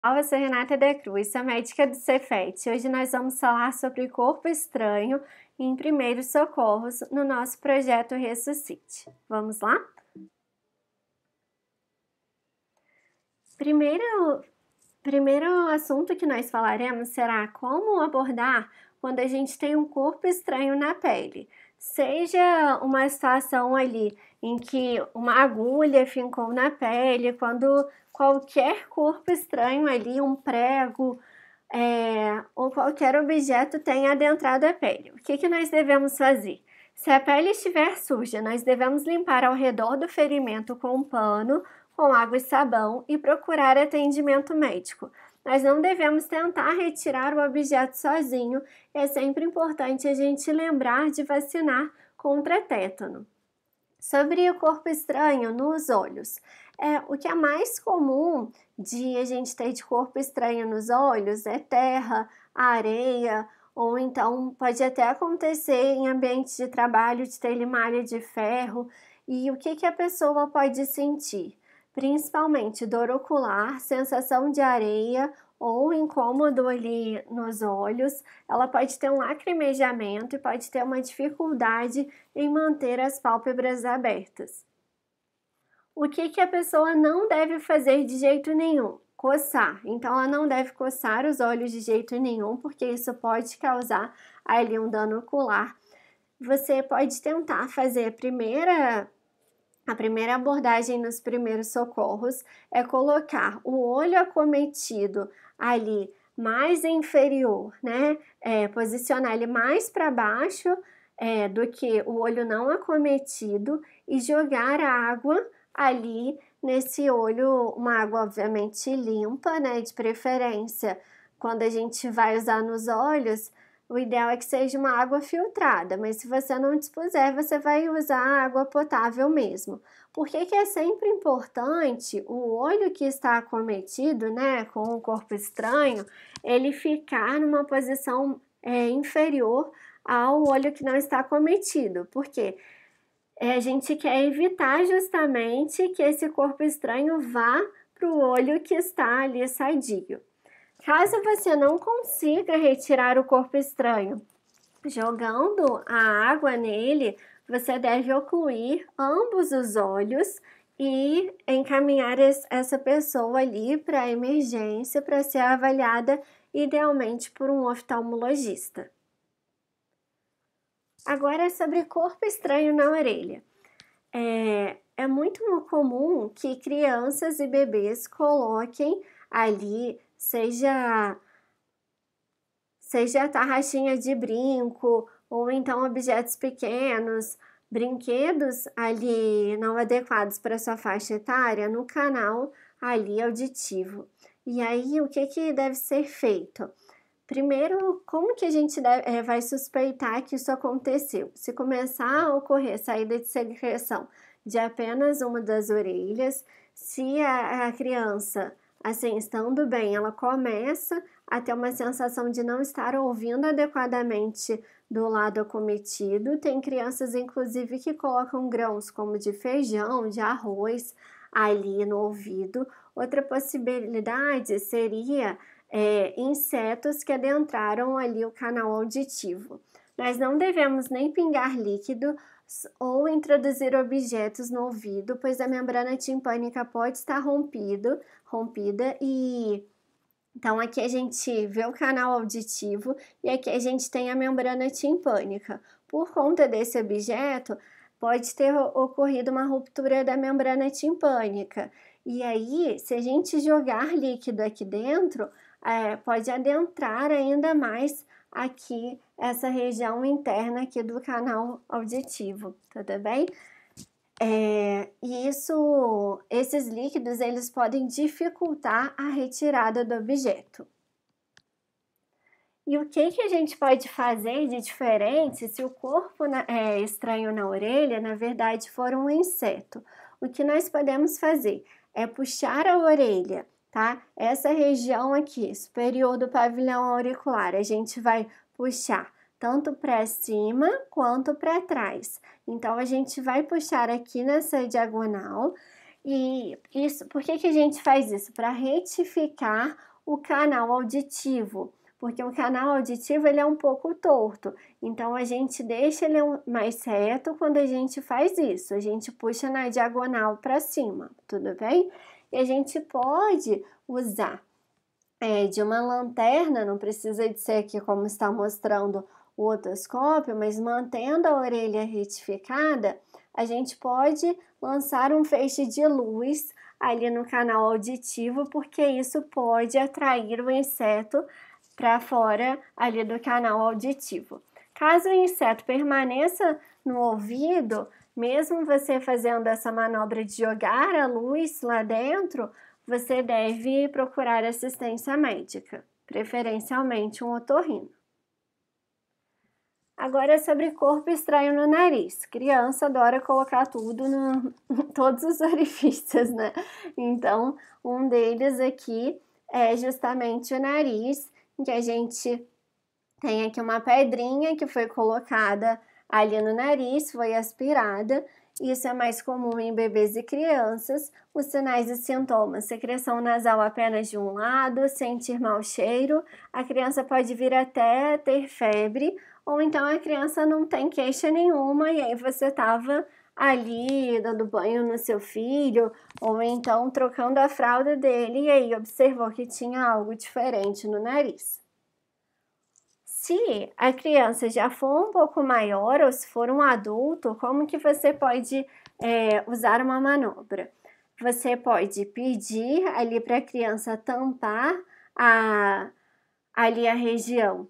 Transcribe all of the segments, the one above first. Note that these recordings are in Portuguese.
Olá, eu sou Renata da Cruz, sou médica do Cefet. Hoje nós vamos falar sobre corpo estranho em primeiros socorros no nosso projeto Ressuscite. Vamos lá? Primeiro assunto que nós falaremos será como abordar quando a gente tem um corpo estranho na pele. Seja uma situação ali em que uma agulha fincou na pele, quando qualquer corpo estranho ali, um prego, ou qualquer objeto tenha adentrado a pele. O que nós devemos fazer? Se a pele estiver suja, nós devemos limpar ao redor do ferimento com um pano, com água e sabão e procurar atendimento médico. Nós não devemos tentar retirar o objeto sozinho, é sempre importante a gente lembrar de vacinar contra tétano. Sobre o corpo estranho nos olhos. O que é mais comum de a gente ter de corpo estranho nos olhos é terra, areia, ou então pode até acontecer em ambientes de trabalho de ter malha de ferro. E o que a pessoa pode sentir? Principalmente dor ocular, sensação de areia ou incômodo ali nos olhos. Ela pode ter um lacrimejamento e pode ter uma dificuldade em manter as pálpebras abertas. O que a pessoa não deve fazer de jeito nenhum? Coçar. Então, ela não deve coçar os olhos de jeito nenhum, porque isso pode causar ali um dano ocular. Você pode tentar fazer a primeira abordagem nos primeiros socorros é colocar o olho acometido ali mais inferior, né? Posicionar ele mais para baixo do que o olho não acometido e jogar a água ali nesse olho, uma água obviamente limpa, né? De preferência, quando a gente vai usar nos olhos, o ideal é que seja uma água filtrada, mas se você não dispuser, você vai usar água potável mesmo. Por que é sempre importante o olho que está acometido, né, com o corpo estranho, ele ficar numa posição inferior ao olho que não está acometido? Porque a gente quer evitar justamente que esse corpo estranho vá para o olho que está ali sadio. Caso você não consiga retirar o corpo estranho jogando a água nele, você deve ocluir ambos os olhos e encaminhar essa pessoa ali para a emergência para ser avaliada idealmente por um oftalmologista. Agora sobre corpo estranho na orelha. É muito comum que crianças e bebês coloquem ali, seja tarraxinha de brinco, ou então objetos pequenos, brinquedos ali não adequados para sua faixa etária no canal ali auditivo. E aí, o que deve ser feito? Primeiro, como que a gente vai suspeitar que isso aconteceu? Se começar a ocorrer saída de secreção de apenas uma das orelhas, se a criança, assim, estando bem, ela começa a ter uma sensação de não estar ouvindo adequadamente do lado acometido. Tem crianças, inclusive, que colocam grãos como de feijão, de arroz ali no ouvido. Outra possibilidade seria insetos que adentraram ali o canal auditivo. Nós não devemos nem pingar líquido ou introduzir objetos no ouvido, pois a membrana timpânica pode estar rompida e então aqui a gente vê o canal auditivo e aqui a gente tem a membrana timpânica. Por conta desse objeto, pode ter ocorrido uma ruptura da membrana timpânica. E aí, se a gente jogar líquido aqui dentro, pode adentrar ainda mais aqui essa região interna aqui do canal auditivo, tudo bem? Esses líquidos, eles podem dificultar a retirada do objeto. E o que a gente pode fazer de diferente se o corpo estranho na orelha, na verdade, for um inseto? O que nós podemos fazer é puxar a orelha, tá? Essa região aqui, superior do pavilhão auricular, a gente vai puxar tanto para cima quanto para trás. Então, a gente vai puxar aqui nessa diagonal. E isso, por que a gente faz isso? Para retificar o canal auditivo, porque o canal auditivo ele é um pouco torto, então a gente deixa ele mais reto quando a gente faz isso, a gente puxa na diagonal para cima, tudo bem? E a gente pode usar de uma lanterna, não precisa de ser aqui como está mostrando o otoscópio, mas mantendo a orelha retificada, a gente pode lançar um feixe de luz ali no canal auditivo, porque isso pode atrair o inseto para fora ali do canal auditivo. Caso o inseto permaneça no ouvido, mesmo você fazendo essa manobra de jogar a luz lá dentro, você deve procurar assistência médica, preferencialmente um otorrino. Agora sobre corpo estranho no nariz. Criança adora colocar tudo todos os orifícios, né? Então, um deles aqui é justamente o nariz, em que a gente tem aqui uma pedrinha que foi colocada ali no nariz, foi aspirada. Isso é mais comum em bebês e crianças. Os sinais e sintomas: secreção nasal apenas de um lado, sentir mau cheiro, a criança pode vir até ter febre, ou então a criança não tem queixa nenhuma e aí você estava ali dando banho no seu filho, ou então trocando a fralda dele e aí observou que tinha algo diferente no nariz. Se a criança já for um pouco maior ou se for um adulto, como que você pode usar uma manobra? Você pode pedir ali para a criança tampar ali a região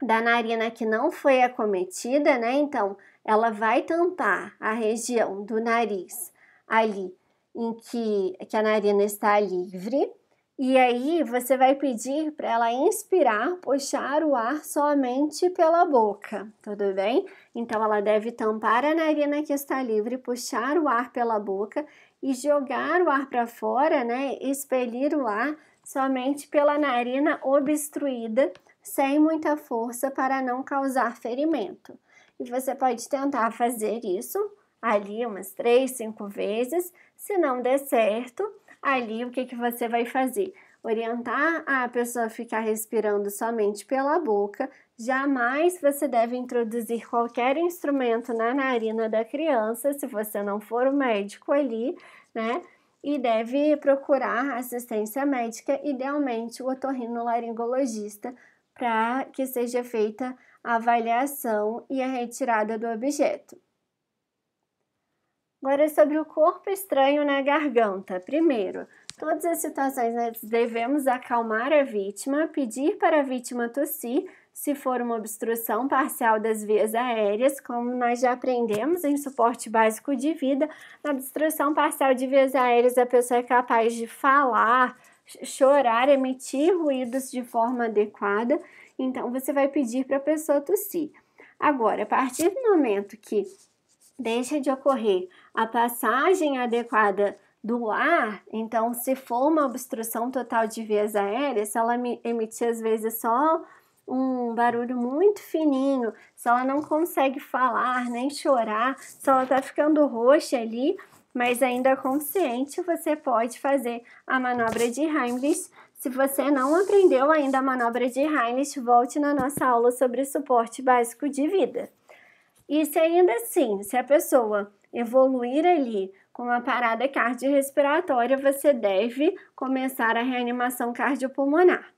da narina que não foi acometida, né? Então, ela vai tampar a região do nariz ali em que a narina está livre. E aí, você vai pedir para ela inspirar, puxar o ar somente pela boca, tudo bem? Então, ela deve tampar a narina que está livre, puxar o ar pela boca e jogar o ar para fora, né? Expelir o ar somente pela narina obstruída, sem muita força para não causar ferimento. E você pode tentar fazer isso ali umas 3, 5 vezes. Se não der certo, ali o que você vai fazer? Orientar a pessoa a ficar respirando somente pela boca. Jamais você deve introduzir qualquer instrumento na narina da criança, se você não for o médico ali, né? E deve procurar assistência médica, idealmente o otorrinolaringologista, para que seja feita a avaliação e a retirada do objeto. Agora, sobre o corpo estranho na garganta. Primeiro, todas as situações nós devemos acalmar a vítima, pedir para a vítima tossir, se for uma obstrução parcial das vias aéreas, como nós já aprendemos em suporte básico de vida. Na obstrução parcial de vias aéreas, a pessoa é capaz de falar, chorar, emitir ruídos de forma adequada, então você vai pedir para a pessoa tossir. Agora, a partir do momento que deixa de ocorrer a passagem adequada do ar, então se for uma obstrução total de vias aéreas, se ela emitir às vezes só um barulho muito fininho, se ela não consegue falar nem chorar, se ela está ficando roxa ali, mas ainda consciente, você pode fazer a manobra de Heimlich. Se você não aprendeu ainda a manobra de Heimlich, volte na nossa aula sobre suporte básico de vida. E se ainda assim, se a pessoa evoluir ali com uma parada cardiorrespiratória, você deve começar a reanimação cardiopulmonar.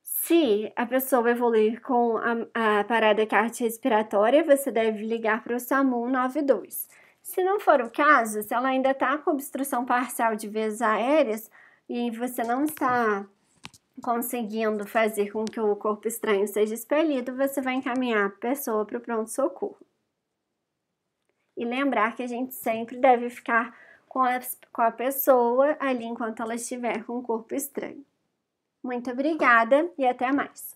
Se a pessoa evoluir com a parada cardiorrespiratória, você deve ligar para o SAMU 192. Se não for o caso, se ela ainda está com obstrução parcial de vias aéreas e você não está conseguindo fazer com que o corpo estranho seja expelido, você vai encaminhar a pessoa para o pronto-socorro. E lembrar que a gente sempre deve ficar com a pessoa ali enquanto ela estiver com o corpo estranho. Muito obrigada e até mais!